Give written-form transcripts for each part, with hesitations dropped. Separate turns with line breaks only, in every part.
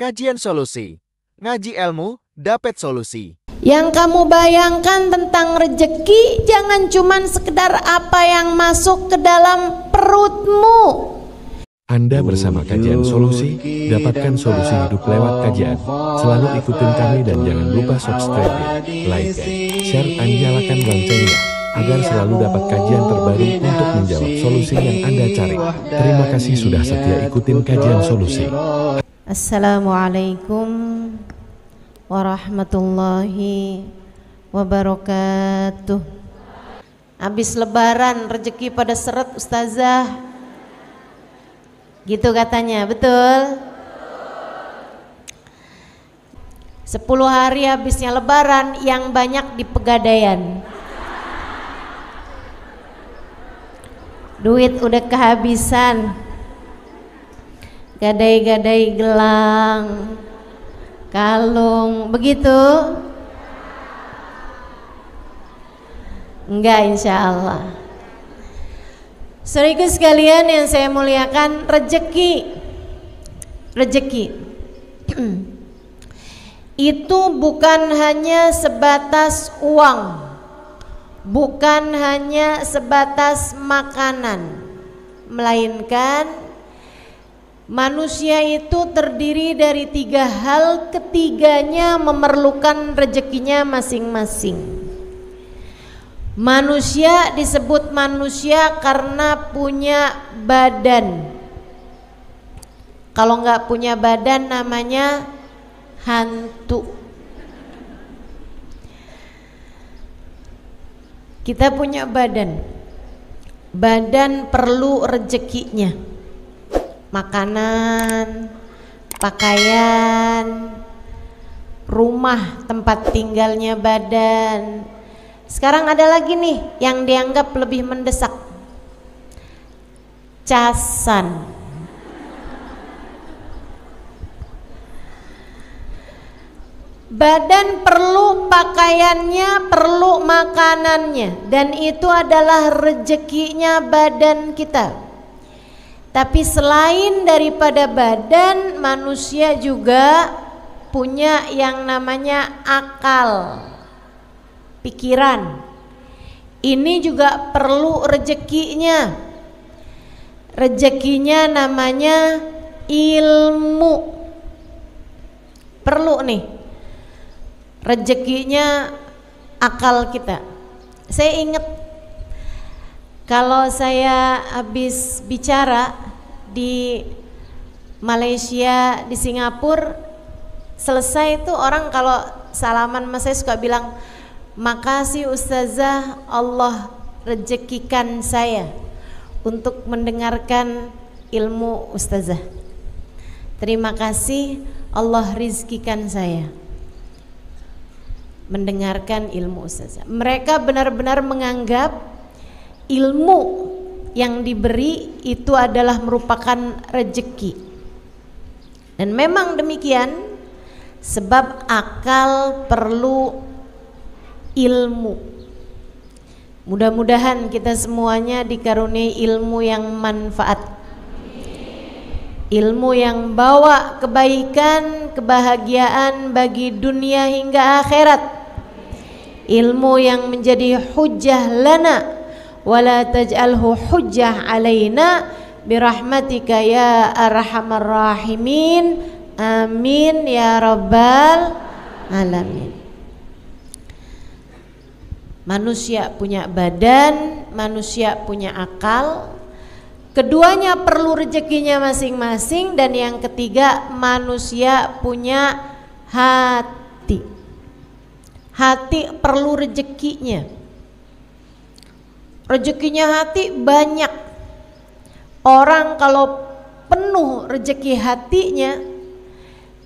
Kajian Solusi. Ngaji ilmu, dapat solusi.
Yang kamu bayangkan tentang rezeki jangan cuman sekedar apa yang masuk ke dalam perutmu.
Anda bersama Kajian Solusi, dapatkan solusi hidup lewat kajian. Selalu ikutin kami dan jangan lupa subscribe, like, share, dan nyalakan loncengnya agar selalu dapat kajian terbaru untuk menjawab solusi yang Anda cari. Terima kasih sudah setia ikutin Kajian Solusi.
Assalamualaikum warahmatullahi wabarakatuh. Habis lebaran rezeki pada seret ustazah. Gitu katanya, betul? 10 hari habisnya lebaran yang banyak di Pegadaian. Duit udah kehabisan. Gadai-gadai gelang, kalung, begitu? Enggak, insya Allah. Saudaraku sekalian yang saya muliakan, rezeki itu bukan hanya sebatas uang, bukan hanya sebatas makanan, melainkan manusia itu terdiri dari 3 hal, ketiganya memerlukan rezekinya masing-masing. Manusia disebut manusia karena punya badan. Kalau nggak punya badan namanya hantu. Kita punya badan. Badan perlu rezekinya. Makanan, pakaian, rumah tempat tinggalnya badan. Sekarang ada lagi nih yang dianggap lebih mendesak, casan. Badan perlu pakaiannya, perlu makanannya, dan itu adalah rezekinya badan kita. Tapi selain daripada badan, manusia juga punya yang namanya akal, pikiran. Ini juga perlu rezekinya. Rezekinya namanya ilmu. Perlu nih rezekinya akal kita. Saya ingat kalau saya habis bicara di Malaysia, di Singapura, selesai itu orang kalau salaman sama saya suka bilang, makasih ustazah, Allah rezekikan saya untuk mendengarkan ilmu ustazah. Terima kasih, Allah rizkikan saya mendengarkan ilmu ustazah. Mereka benar-benar menganggap ilmu yang diberi itu adalah merupakan rezeki. Dan memang demikian, sebab akal perlu ilmu. Mudah-mudahan kita semuanya dikaruniai ilmu yang manfaat, ilmu yang bawa kebaikan, kebahagiaan bagi dunia hingga akhirat, ilmu yang menjadi hujjah lana wala taj'alhu hujjah alaina birahmatika ya arhamar rahimin, amin ya rabbal alamin. Manusia punya badan, manusia punya akal. Keduanya perlu rezekinya masing-masing. Dan yang ketiga, manusia punya hati. Hati perlu rezekinya. Rezekinya hati banyak. Orang kalau penuh rezeki hatinya,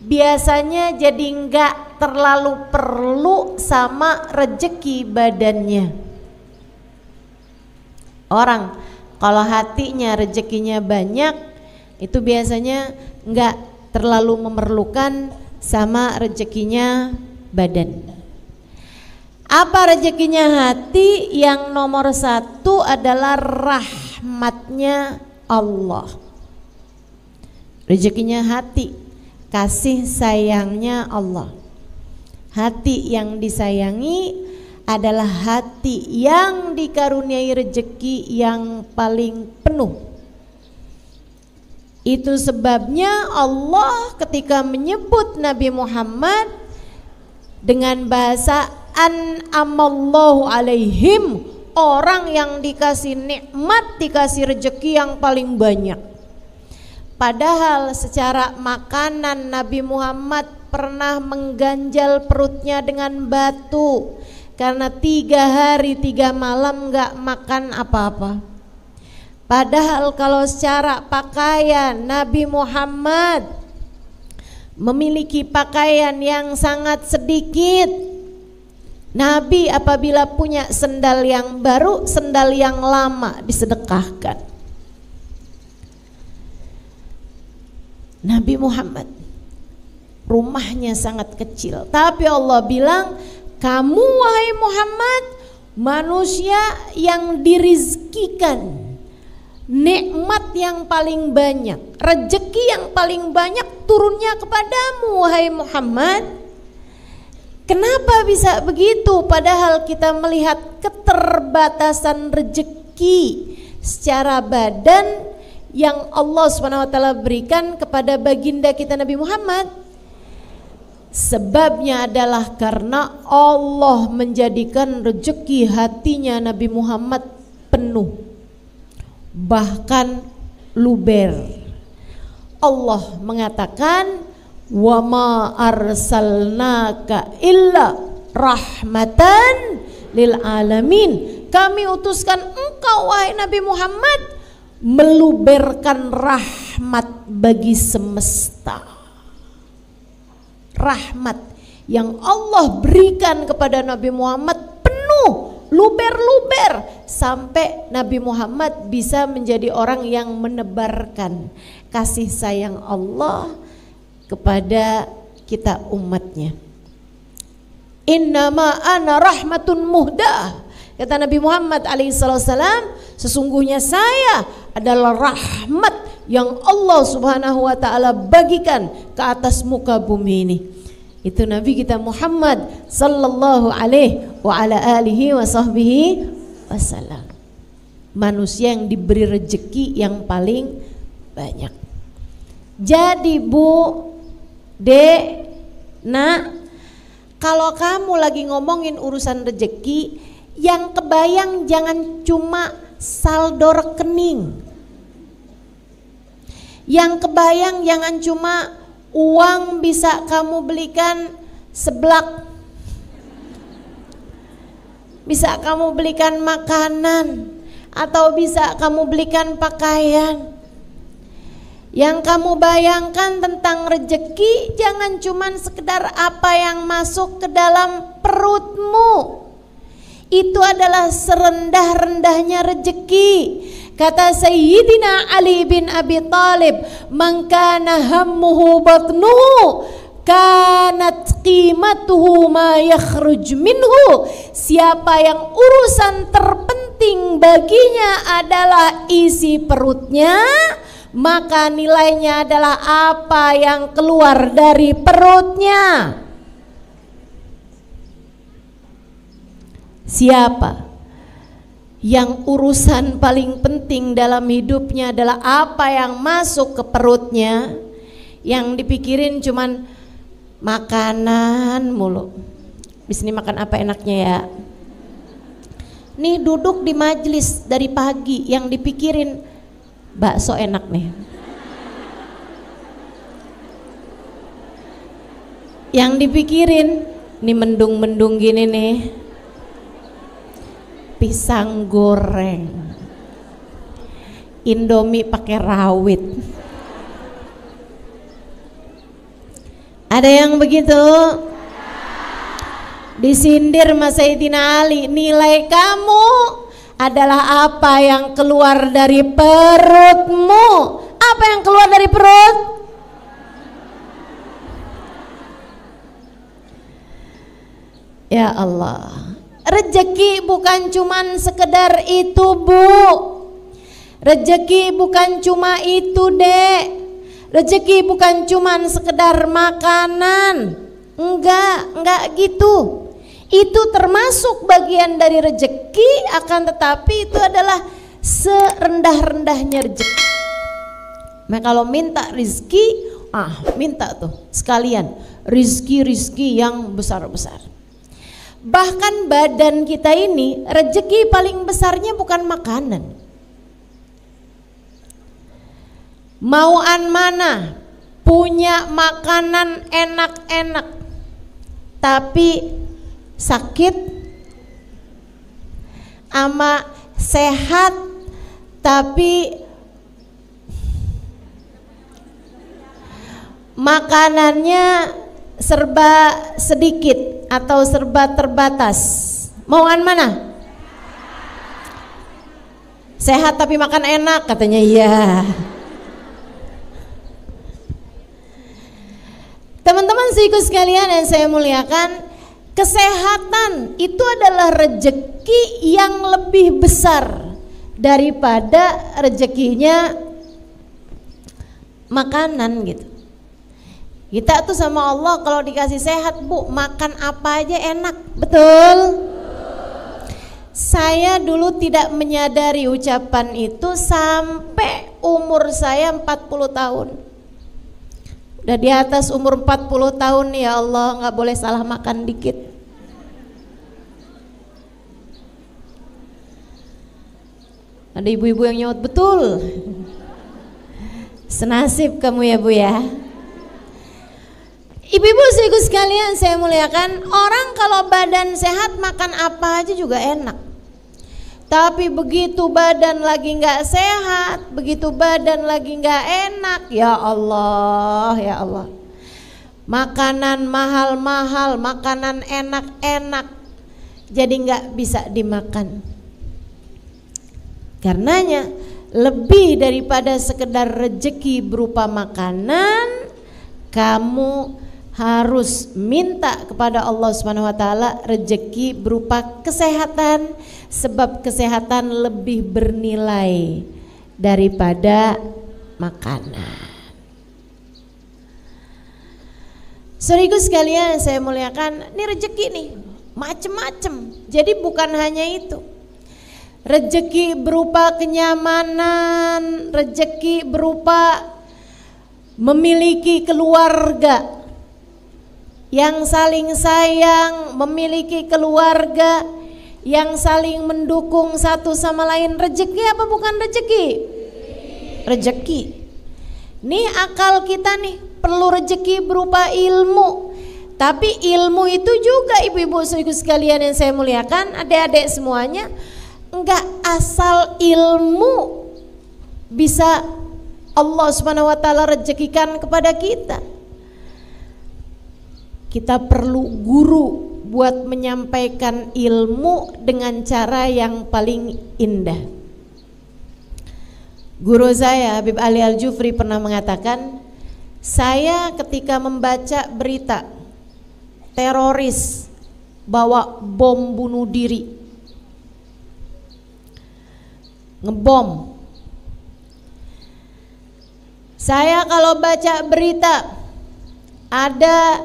biasanya jadi enggak terlalu perlu sama rezeki badannya. Orang kalau hatinya rezekinya banyak, itu biasanya enggak terlalu memerlukan sama rezekinya badan. Apa rezekinya hati? Yang nomor 1 adalah rahmatnya Allah. Rezekinya hati. kasih sayangnya Allah. Hati yang disayangi adalah hati yang dikaruniai rezeki yang paling penuh. Itu sebabnya Allah ketika menyebut Nabi Muhammad dengan bahasa an'amallahu alaihim, orang yang dikasih nikmat, dikasih rezeki yang paling banyak. Padahal secara makanan Nabi Muhammad pernah mengganjal perutnya dengan batu karena 3 hari 3 malam gak makan apa-apa. Padahal kalau secara pakaian Nabi Muhammad memiliki pakaian yang sangat sedikit. Nabi apabila punya sendal yang baru, sendal yang lama disedekahkan. Nabi Muhammad rumahnya sangat kecil, tapi Allah bilang, kamu wahai Muhammad manusia yang dirizkikan nikmat yang paling banyak, rezeki yang paling banyak turunnya kepadamu wahai Muhammad. Kenapa bisa begitu? Padahal kita melihat keterbatasan rezeki secara badan yang Allah SWT berikan kepada baginda kita Nabi Muhammad. Sebabnya adalah karena Allah menjadikan rezeki hatinya Nabi Muhammad penuh, bahkan luber. Allah mengatakan, wa ma arsalnaka illa rahmatan lil alamin. Kami utuskan engkau wahai Nabi Muhammad meluberkan rahmat bagi semesta. Rahmat yang Allah berikan kepada Nabi Muhammad penuh, luber-luber, sampai Nabi Muhammad bisa menjadi orang yang menebarkan kasih sayang Allah kepada kita umatnya. Innama ana rahmatun muhdah, kata Nabi Muhammad alaihissalam, sesungguhnya saya adalah rahmat yang Allah subhanahu wa ta'ala bagikan ke atas muka bumi ini. Itu Nabi kita Muhammad sallallahu alaihi wa ala alihi wa sahbihi wasallam, manusia yang diberi rezeki yang paling banyak. Jadi Bu, Dek, Nak, kalau kamu lagi ngomongin urusan rezeki, yang kebayang jangan cuma saldo rekening. Yang kebayang jangan cuma uang bisa kamu belikan seblak, bisa kamu belikan makanan, atau bisa kamu belikan pakaian. Yang kamu bayangkan tentang rezeki jangan cuma sekedar apa yang masuk ke dalam perutmu. Itu adalah serendah-rendahnya rezeki. Kata Sayyidina Ali bin Abi Thalib, man kana hammuhu batnuhu kanat qimatuhu ma yakhruj minhu. Siapa yang urusan terpenting baginya adalah isi perutnya, maka nilainya adalah apa yang keluar dari perutnya. Siapa yang urusan paling penting dalam hidupnya adalah apa yang masuk ke perutnya, yang dipikirin cuman makanan mulu. Bis ini makan apa enaknya ya? Nih duduk di majelis dari pagi, yang dipikirin bakso enak nih. Yang dipikirin nih mendung-mendung gini nih, pisang goreng, Indomie pakai rawit. Ada yang begitu? Disindir Mas Sayyidina Ali, nilai kamu adalah apa yang keluar dari perutmu. Apa yang keluar dari perut? Ya Allah, rezeki bukan cuman sekedar itu Bu. Rezeki bukan cuma itu Dek. Rezeki bukan cuman sekedar makanan. Enggak gitu. Itu termasuk bagian dari rezeki, akan tetapi itu adalah serendah-rendahnya rezeki. Nah, kalau minta rizki, minta tuh sekalian rizki yang besar-besar. Bahkan badan kita ini rezeki paling besarnya bukan makanan. Mauan mana punya makanan enak-enak tapi sakit, ama sehat tapi makanannya serba sedikit atau serba terbatas. Mauan mana? Sehat tapi makan enak, katanya iya. Teman-teman seiku sekalian yang saya muliakan, kesehatan itu adalah rezeki yang lebih besar daripada rezekinya makanan gitu. Kita tuh sama Allah kalau dikasih sehat, Bu, makan apa aja enak, betul? Saya dulu tidak menyadari ucapan itu sampai umur saya 40 tahun. Udah di atas umur 40 tahun, ya Allah, nggak boleh salah makan dikit. Ada ibu-ibu yang nyaut, betul. Senasib kamu ya Bu ya. Ibu-ibu seiku sekalian saya muliakan, orang kalau badan sehat makan apa aja juga enak. Tapi begitu badan lagi nggak sehat, begitu badan lagi nggak enak, ya Allah, ya Allah. Makanan mahal-mahal, makanan enak-enak, jadi nggak bisa dimakan. Karenanya lebih daripada sekedar rezeki berupa makanan, kamu harus minta kepada Allah Subhanahu wa taala rezeki berupa kesehatan, sebab kesehatan lebih bernilai daripada makanan. Saudaraku sekalian saya muliakan, ini rezeki nih macem-macem. Jadi bukan hanya itu. Rezeki berupa kenyamanan, rezeki berupa memiliki keluarga yang saling sayang, memiliki keluarga yang saling mendukung satu sama lain. Rezeki apa bukan rezeki? Rezeki. Nih akal kita nih perlu rezeki berupa ilmu. Tapi ilmu itu juga ibu-ibu saudaraku sekalian yang saya muliakan, adik-adik semuanya, enggak asal ilmu bisa Allah Subhanahu wa taala rezekikan kepada kita. Kita perlu guru buat menyampaikan ilmu dengan cara yang paling indah. Guru saya Habib Ali Al-Jufri pernah mengatakan, saya ketika membaca berita teroris bawa bom bunuh diri, ngebom, saya kalau baca berita ada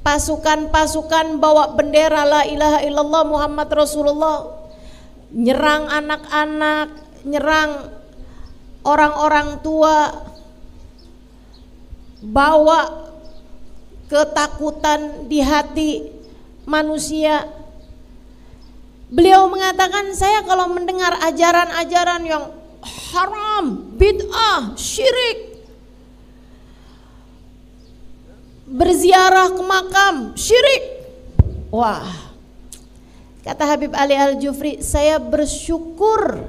pasukan-pasukan bawa bendera la ilaha illallah Muhammad Rasulullah, nyerang anak-anak, nyerang orang-orang tua, bawa ketakutan di hati manusia. Beliau mengatakan, saya kalau mendengar ajaran-ajaran yang haram, bid'ah, syirik, berziarah ke makam, syirik, wah, kata Habib Ali Al-Jufri, saya bersyukur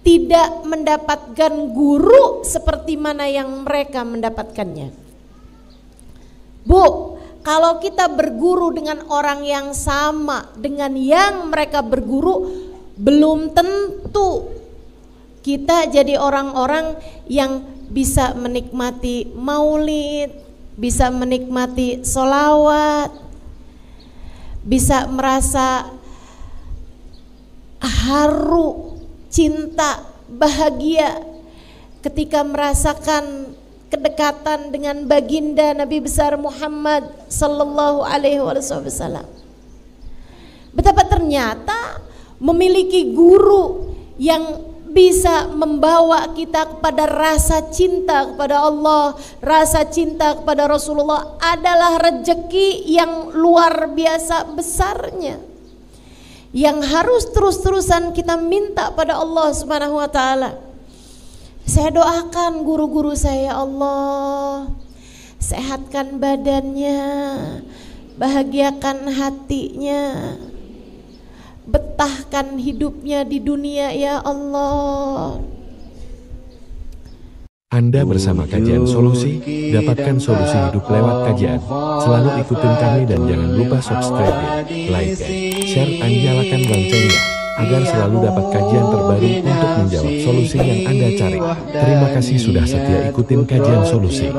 tidak mendapatkan guru seperti mana yang mereka mendapatkannya. Bu, kalau kita berguru dengan orang yang sama dengan yang mereka berguru, belum tentu kita jadi orang-orang yang bisa menikmati maulid, bisa menikmati sholawat, bisa merasa haru, cinta, bahagia ketika merasakan kedekatan dengan baginda Nabi besar Muhammad sallallahu alaihi wasallam. Betapa ternyata memiliki guru yang bisa membawa kita kepada rasa cinta kepada Allah, rasa cinta kepada Rasulullah adalah rezeki yang luar biasa besarnya, yang harus terus-terusan kita minta pada Allah Subhanahu wa taala. Saya doakan guru-guru saya, ya Allah, sehatkan badannya, bahagiakan hatinya, betahkan hidupnya di dunia, ya Allah.
Anda bersama Kajian Solusi, dapatkan solusi hidup lewat kajian. Selalu ikutin kami dan jangan lupa subscribe, like, share, dan nyalakan loncengnya agar selalu dapat kajian terbaru untuk menjawab solusi yang Anda cari. Terima kasih sudah setia ikutin Kajian Solusi.